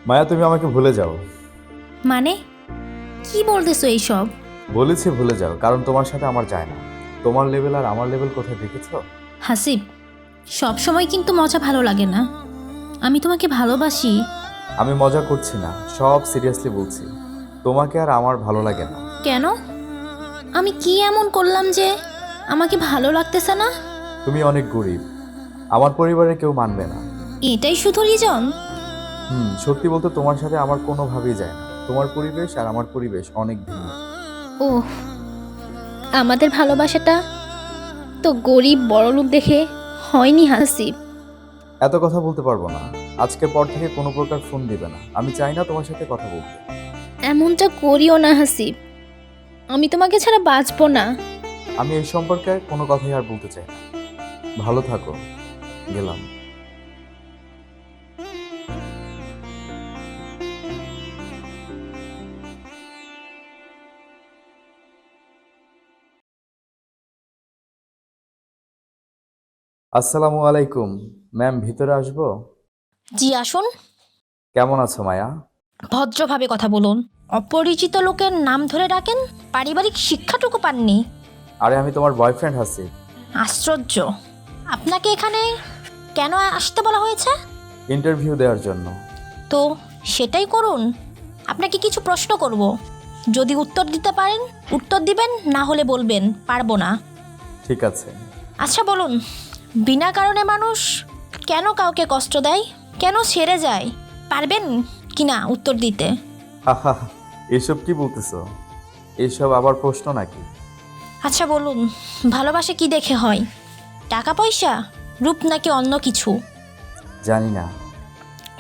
মায়া, তুমি আমাকে ভুলে যাও। মানে কি বলতেছো এইসব? বলেছি ভুলে যাও, কারণ তোমার সাথে আমার যায় না। তোমার লেভেল আর আমার লেভেল কোথায় দেখেছো? হাসিব, সব সময় কিন্তু মজা ভালো লাগে না। আমি তোমাকে ভালোবাসি। আমি মজা করছি না, সব সিরিয়াসলি বলছি। তোমাকে আর আমার ভালো লাগে না। কেন? আমি কি এমন করলাম যে আমাকে ভালো লাগতেছে না? তুমি অনেক গরিব, আমার পরিবারে কেউ মানবে না। এটাই শুধু রিজন? সত্যি বলতে তোমার সাথে আমার কোনোভাবেই যায় না। তোমার পরিবেশ আর আমার পরিবেশ অনেক ভিন্ন। ওহ, আমাদের ভালোবাসাটা তো গরিব বড়লোক দেখে হয়নি হাসিব। এত কথা বলতে পারবো না। আজকের পর থেকে কোনো প্রকার ফোন দিবে না। আমি চাই না তোমার সাথে কথা বলতে। এমনটা করিও না হাসিব, আমি তোমাকে ছাড়া বাঁচবো না। আমি এই সম্পর্কে কোনো কথাই আর বলতে চাই না। ভালো থাকো, গেলাম। আসসালামু আলাইকুম। ম্যাম, ভিতরে আসবো? জি আসুন। কেমন আছো মায়া? ভদ্রভাবে কথা বলুন। অপরিচিত লোকের নাম ধরে ডাকেন? পারিবারিক শিক্ষাটুকু পাননি? আরে আমি তোমার বয়ফ্রেন্ড হাসি। আশ্চর্য, আপনাকে এখানে কেন আসতে বলা হয়েছে? ইন্টারভিউ দেওয়ার জন্য। তো সেটাই করুন। আপনাকে কিছু প্রশ্ন করব, যদি উত্তর দিতে পারেন উত্তর দিবেন, না হলে বলবেন পারবো না। ঠিক আছে। আচ্ছা বলুন, বিনা কারণে মানুষ কেন কাউকে কষ্ট দেয়, কেন ছেড়ে যায়? পারবেন কি না উত্তর দিতে? হাহা, এসব কি বলতেছো? এসব আবার প্রশ্ন নাকি? আচ্ছা বলুন, ভালোবাসা কি দেখে হয়? টাকা পয়সা, রূপ, নাকি অন্য কিছু? জানি না।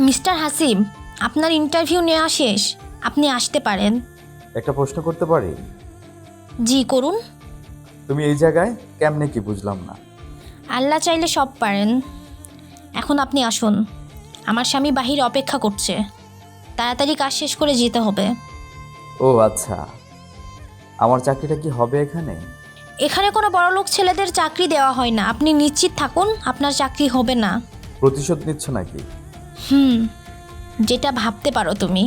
মিস্টার হাসিব, আপনার ইন্টারভিউ নেওয়া শেষ, আপনি আসতে পারেন। একটা প্রশ্ন করতে পারি? জি করুন। তুমি এই জায়গায় কেমনে, কি বুঝলাম না। আল্লাহ চাইলে সব পারেন। এখন আপনি আসুন, আমার স্বামী বাহিরে অপেক্ষা করছে, তাড়াতাড়ি কাজ শেষ করে যেতে হবে। ও আচ্ছা, আমার চাকরিটা কি হবে এখানে? এখানে কোনো বড়লোক ছেলেদের চাকরি দেওয়া হয় না, আপনি নিশ্চিত থাকুন আপনার চাকরি হবে না। প্রতিশোধ নিচ্ছ নাকি? যেটা ভাবতে পারো তুমি।